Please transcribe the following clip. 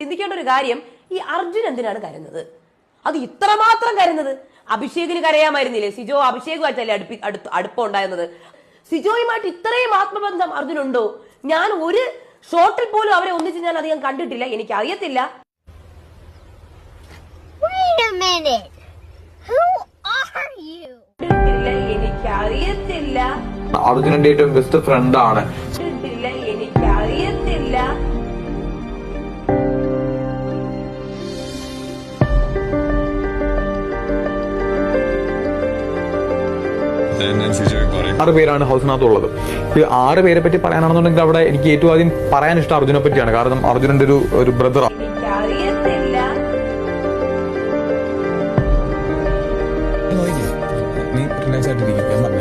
ചിന്തിക്കേണ്ട ഒരു കാര്യം, ഈ അർജുൻ എന്തിനാണ് കരുന്നത്? അത് ഇത്രമാത്രം കരുന്നത് അഭിഷേകിന് കരയാമായിരുന്നില്ലേ? സിജോ അഭിഷേകുമായിട്ടല്ലേ അടുപ്പം ഉണ്ടായിരുന്നത്. സിജോയുമായിട്ട് ഇത്രയും ആത്മബന്ധം അർജുനുണ്ടോ? ഞാൻ ഒരു ഷോട്ടിൽ പോലും അവരെ ഒന്നിച്ച് ഞാൻ അധികം കണ്ടിട്ടില്ല, എനിക്ക് അറിയത്തില്ല. എനിക്കറിയത്തില്ല. അർജുനന്റെ ഏറ്റവും ബെസ്റ്റ് ഫ്രണ്ട് ആണ്. എനിക്കറിയത്തില്ല. ആറ് പേരാണ് ഹൗസിനകത്തുള്ളത്. ഈ 6 പേരെ പറ്റി പറയാനാണെന്നുണ്ടെങ്കിൽ അവിടെ എനിക്ക് ഏറ്റവും ആദ്യം പറയാൻ ഇഷ്ടം അർജുനെ പറ്റിയാണ്. കാരണം അർജുനന്റെ ഒരു ബ്രദറാണ്. നീ റിലാക്സ് ആയിട്ടിരിക്കും.